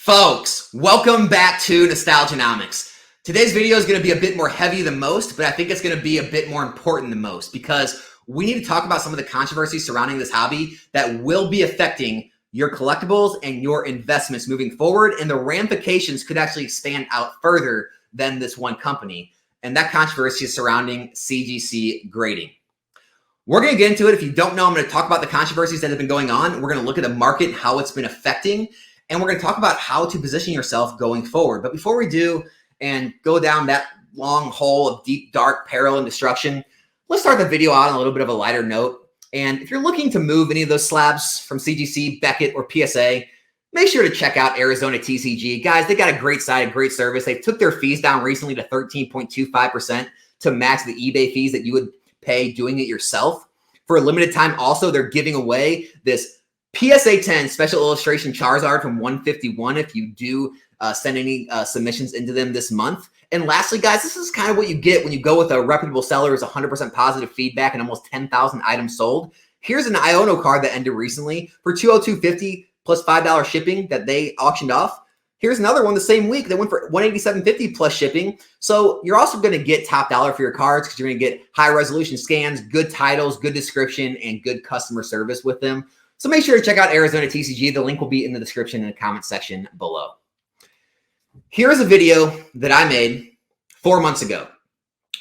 Folks, welcome back to Nostalgianomics. Today's video is going to be a bit more heavy than most, but I think it's going to be a bit more important than most because we need to talk about some of the controversies surrounding this hobby that will be affecting your collectibles and your investments moving forward, and the ramifications could actually expand out further than this one company. And that controversy is surrounding CGC grading. We're going to get into it. If you don't know, I'm going to talk about the controversies that have been going on. We're going to look at the market, how it's been affecting, and we're going to talk about how to position yourself going forward. But before we do and go down that long hole of deep, dark peril and destruction, let's start the video out on a little bit of a lighter note. And if you're looking to move any of those slabs from CGC, Beckett, or PSA, make sure to check out Arizona TCG. Guys, they got a great site, a great service. They took their fees down recently to 13.25% to match the eBay fees that you would pay doing it yourself. For a limited time, also, they're giving away this PSA 10 special illustration Charizard from 151 if you do send any submissions into them this month. And lastly, guys, this is kind of what you get when you go with a reputable seller. Is 100% positive feedback and almost 10,000 items sold. Here's an Iono card that ended recently for $202.50 plus $5 shipping that they auctioned off. Here's another one the same week that went for $187.50 plus shipping. So you're also going to get top dollar for your cards because you're going to get high resolution scans, good titles, good description, and good customer service with them. So make sure to check out Arizona TCG. The link will be in the description in the comment section below. Here's a video that I made 4 months ago.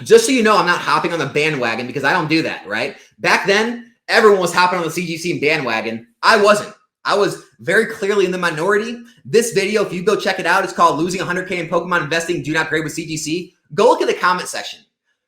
Just so you know, I'm not hopping on the bandwagon because I don't do that, right? Back then, everyone was hopping on the CGC bandwagon. I wasn't. I was very clearly in the minority. This video, if you go check it out, it's called Losing 100K in Pokemon Investing, Do Not Grade with CGC. Go look at the comment section.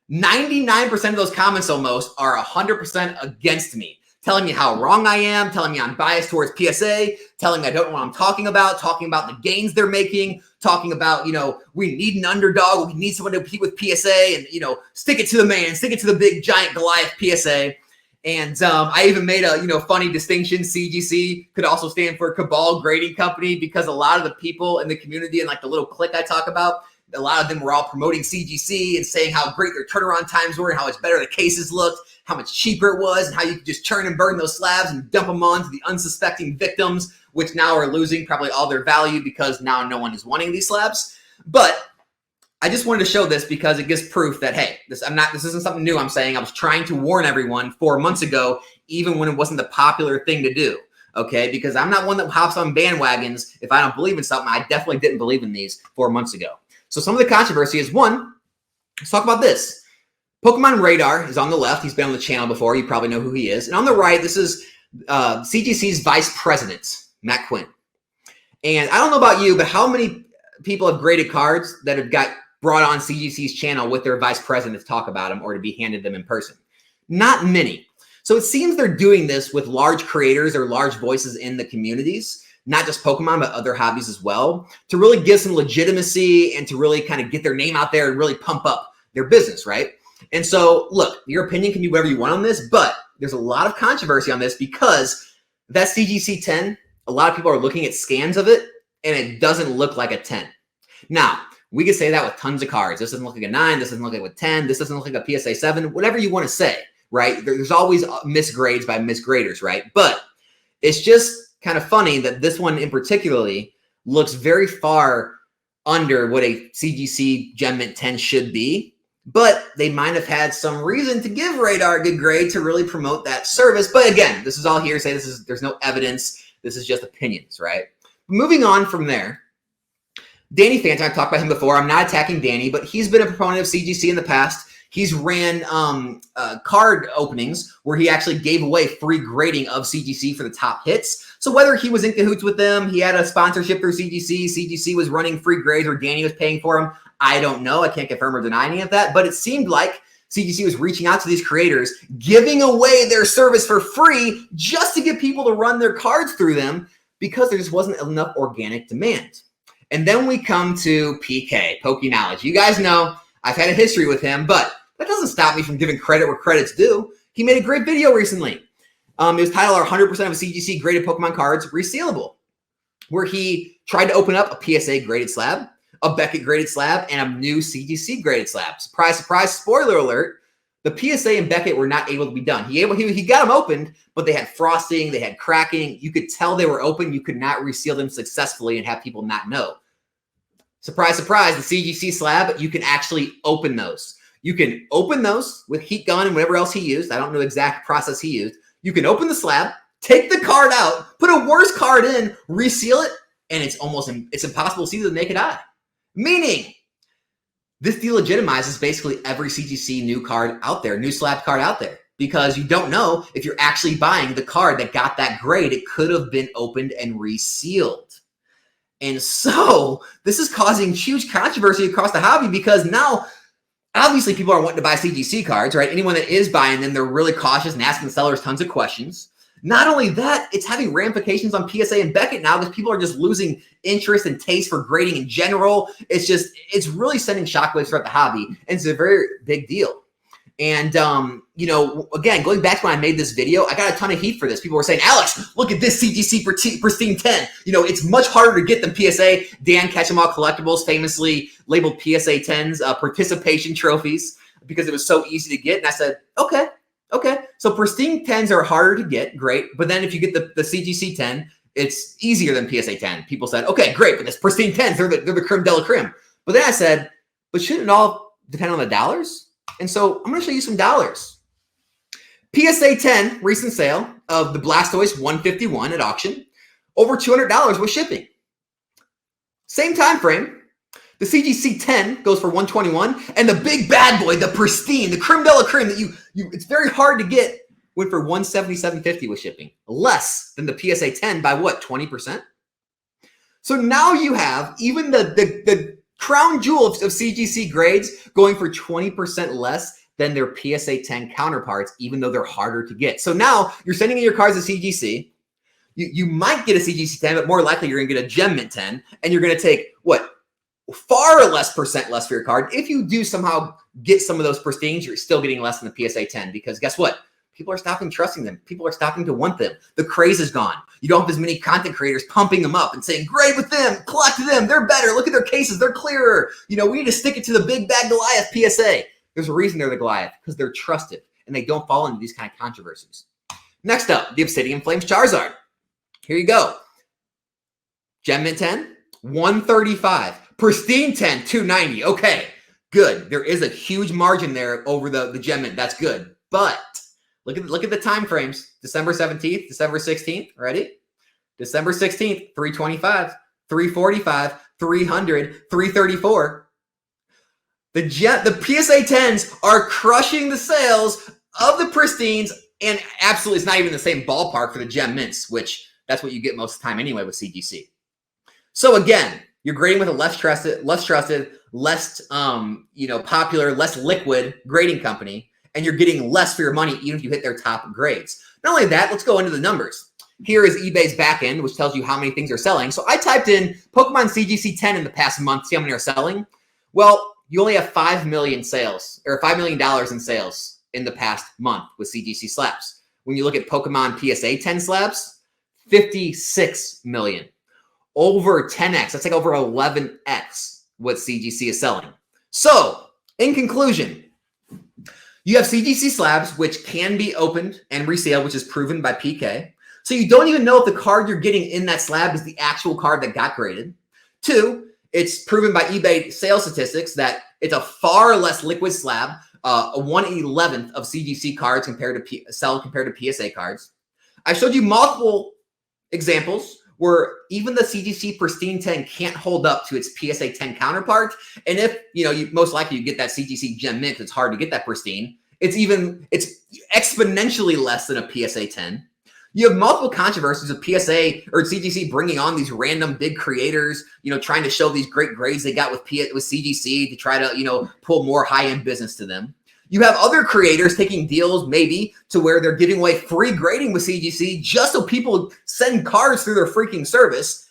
99% of those comments almost are 100% against me, telling me how wrong I am, telling me I'm biased towards PSA, telling me I don't know what I'm talking about the gains they're making, talking about, we need an underdog, we need someone to compete with PSA, and, stick it to the man, stick it to the big giant Goliath PSA. And I even made a, funny distinction. CGC could also stand for Cabal Grading Company because a lot of the people in the community and like the little clique I talk about, a lot of them were all promoting CGC and saying how great their turnaround times were and how much better the cases looked, how much cheaper it was, and how you could just churn and burn those slabs and dump them on to the unsuspecting victims, which now are losing probably all their value because now no one is wanting these slabs. But I just wanted to show this because it gives proof that, hey, this isn't something new I'm saying. I was trying to warn everyone 4 months ago, even when it wasn't the popular thing to do, okay? Because I'm not one that hops on bandwagons if I don't believe in something. I definitely didn't believe in these 4 months ago. So some of the controversy is, one, let's talk about this. Pokemon Radar is on the left. He's been on the channel before. You probably know who he is. And on the right, this is CGC's vice president, Matt Quinn. And I don't know about you, but how many people have graded cards that have got brought on CGC's channel with their vice president to talk about them or to be handed them in person? Not many. So it seems they're doing this with large creators or large voices in the communities, not just Pokemon, but other hobbies as well, to really give some legitimacy and to really kind of get their name out there and really pump up their business, right? And so, look, your opinion can be whatever you want on this, but there's a lot of controversy on this because that CGC 10, a lot of people are looking at scans of it, and it doesn't look like a 10. Now, we could say that with tons of cards. This doesn't look like a 9. This doesn't look like a 10. This doesn't look like a PSA 7. Whatever you want to say, right? There's always misgrades by misgraders, right? But it's just kind of funny that this one in particularly looks very far under what a CGC Gem Mint 10 should be. But they might have had some reason to give Radar a good grade to really promote that service. But again, this is all hearsay. There's no evidence. This is just opinions, right? Moving on from there, Danny Phantom, I've talked about him before. I'm not attacking Danny, but he's been a proponent of CGC in the past. He's ran card openings where he actually gave away free grading of CGC for the top hits. So whether he was in cahoots with them, he had a sponsorship through CGC, CGC was running free grades or Danny was paying for them, I don't know. I can't confirm or deny any of that, but it seemed like CGC was reaching out to these creators, giving away their service for free just to get people to run their cards through them because there just wasn't enough organic demand. And then we come to PK, Knowledge. You guys know I've had a history with him, but that doesn't stop me from giving credit where credit's due. He made a great video recently. It was titled 100% of CGC graded Pokemon cards resealable, where he tried to open up a PSA graded slab, a Beckett graded slab, and a new CGC graded slab. Surprise, surprise, spoiler alert. The PSA and Beckett were not able to be done. He got them opened, but they had frosting, they had cracking. You could tell they were open. You could not reseal them successfully and have people not know. Surprise, surprise, the CGC slab, you can actually open those. You can open those with heat gun and whatever else he used. I don't know the exact process he used. You can open the slab, take the card out, put a worse card in, reseal it, and it's impossible to see with the naked eye. Meaning, this delegitimizes basically every CGC new card out there, new slab card out there, because you don't know if you're actually buying the card that got that grade. It could have been opened and resealed. And so this is causing huge controversy across the hobby because now, obviously, people are wanting to buy CGC cards, right? Anyone that is buying them, they're really cautious and asking the sellers tons of questions. Not only that, it's having ramifications on PSA and Beckett now because people are just losing interest and taste for grading in general. It's really sending shockwaves throughout the hobby, and it's a very big deal. And, again, going back to when I made this video, I got a ton of heat for this. People were saying, Alex, look at this CGC Pristine 10. It's much harder to get than PSA. Dan Ketchum-All Collectibles famously labeled PSA 10s participation trophies because it was so easy to get. And I said, okay. So Pristine 10s are harder to get, great. But then if you get the CGC 10, it's easier than PSA 10. People said, okay, great, but this Pristine 10s, they're the creme de la creme. But then I said, but shouldn't it all depend on the dollars? And so I'm going to show you some dollars. PSA 10 recent sale of the Blastoise 151 at auction, over $200 with shipping. Same time frame, the CGC 10 goes for $121, and the big bad boy, the Pristine, the creme de la creme that it's very hard to get, went for $177.50 with shipping, less than the PSA 10 by what, 20%? So now you have even the crown jewel of CGC grades going for 20% less than their PSA 10 counterparts, even though they're harder to get. So now you're sending in your cards to CGC. You might get a CGC 10, but more likely you're going to get a Gem Mint 10, and you're going to take, far less percent less for your card. If you do somehow get some of those pristines, you're still getting less than the PSA 10 because guess what? People are stopping trusting them. People are stopping to want them. The craze is gone. You don't have as many content creators pumping them up and saying, great with them, collect them, they're better, look at their cases, they're clearer. We need to stick it to the big bad Goliath PSA. There's a reason they're the Goliath, because they're trusted and they don't fall into these kind of controversies. Next up, the Obsidian Flames Charizard. Here you go. Gem Mint 10, $135. Pristine 10, $290. Okay, good. There is a huge margin there over the Gem Mint. That's good. But look at the time frames. December 17th, December 16th. Ready? December 16th, $325, $345, $300, $334. The PSA 10s are crushing the sales of the Pristines, and absolutely it's not even the same ballpark for the Gem Mints, which that's what you get most of the time anyway with CGC. So again, you're grading with a less trusted, less popular, less liquid grading company, and you're getting less for your money even if you hit their top grades. Not only that, let's go into the numbers. Here is eBay's backend, which tells you how many things are selling. So I typed in Pokemon CGC 10 in the past month, see how many are selling. Well, you only have 5 million sales, or $5 million in sales in the past month with CGC slabs. When you look at Pokemon PSA 10 slabs, 56 million. Over 10x. That's like over 11x what CGC is selling. So, in conclusion, you have CGC slabs, which can be opened and resealed, which is proven by PK. So you don't even know if the card you're getting in that slab is the actual card that got graded. 2, it's proven by eBay sales statistics that it's a far less liquid slab, a 1/11th of CGC cards compared to PSA cards. I showed you multiple examples where even the CGC Pristine 10 can't hold up to its PSA 10 counterpart. And if, you most likely you get that CGC Gem Mint, it's hard to get that Pristine. It's exponentially less than a PSA 10. You have multiple controversies of PSA or CGC bringing on these random big creators, trying to show these great grades they got with CGC to try to, pull more high-end business to them. You have other creators taking deals maybe to where they're giving away free grading with CGC just so people send cards through their freaking service.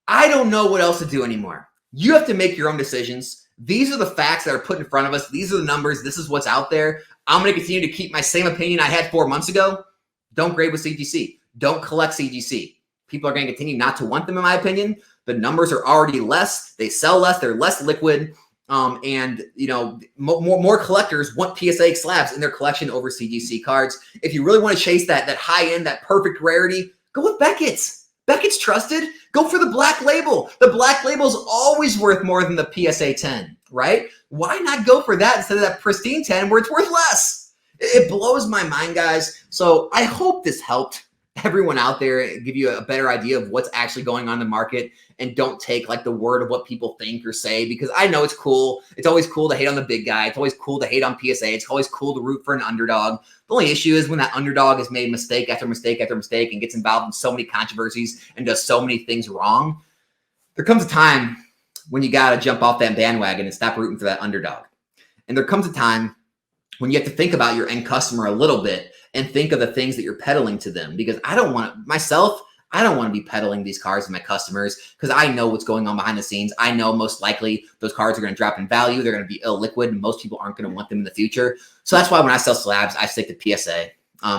I don't know what else to do anymore. You have to make your own decisions. These are the facts that are put in front of us. These are the numbers. This is what's out there. I'm going to continue to keep my same opinion I had 4 months ago. Don't grade with CGC. Don't collect CGC. People are going to continue not to want them, in my opinion. The numbers are already less. They sell less. They're less liquid. And you know, more collectors want PSA slabs in their collection over CGC cards. If you really want to chase that high end, that perfect rarity, go with Beckett's. Beckett's trusted. Go for the black label. The black label is always worth more than the PSA 10, right? Why not go for that instead of that pristine 10 where it's worth less? It blows my mind, guys. So I hope this helped everyone out there, give you a better idea of what's actually going on in the market, and don't take like the word of what people think or say, because I know it's cool. It's always cool to hate on the big guy. It's always cool to hate on PSA. It's always cool to root for an underdog. The only issue is when that underdog has made mistake after mistake after mistake and gets involved in so many controversies and does so many things wrong. There comes a time when you got to jump off that bandwagon and stop rooting for that underdog. And there comes a time when you have to think about your end customer a little bit and think of the things that you're peddling to them, because I don't want to be peddling these cards to my customers, because I know what's going on behind the scenes. I know most likely those cards are going to drop in value. They're going to be illiquid, and most people aren't going to want them in the future. So that's why when I sell slabs, I stick to PSA.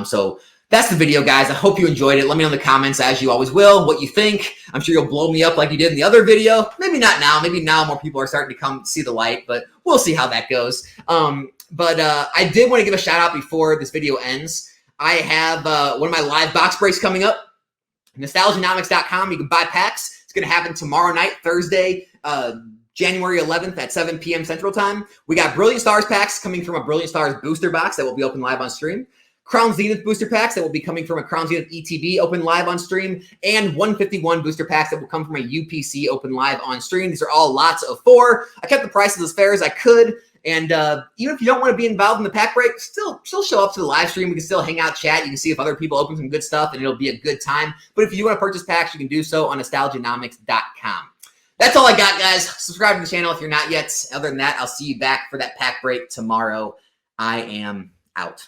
So that's the video, guys. I hope you enjoyed it. Let me know in the comments, as you always will, what you think. I'm sure you'll blow me up like you did in the other video. Maybe not now. Maybe now more people are starting to come see the light, but we'll see how that goes. But I did want to give a shout out before this video ends. I have one of my live box breaks coming up. Nostalgianomics.com. You can buy packs. It's going to happen tomorrow night, Thursday, January 11th at 7 p.m. Central Time. We got Brilliant Stars packs coming from a Brilliant Stars booster box that will be open live on stream. Crown Zenith booster packs that will be coming from a Crown Zenith ETB open live on stream, and 151 booster packs that will come from a UPC open live on stream. These are all lots of 4. I kept the prices as fair as I could. And even if you don't want to be involved in the pack break, still show up to the live stream. We can still hang out, chat. You can see if other people open some good stuff, and it'll be a good time. But if you want to purchase packs, you can do so on nostalgianomics.com. That's all I got, guys. Subscribe to the channel if you're not yet. Other than that, I'll see you back for that pack break tomorrow. I am out.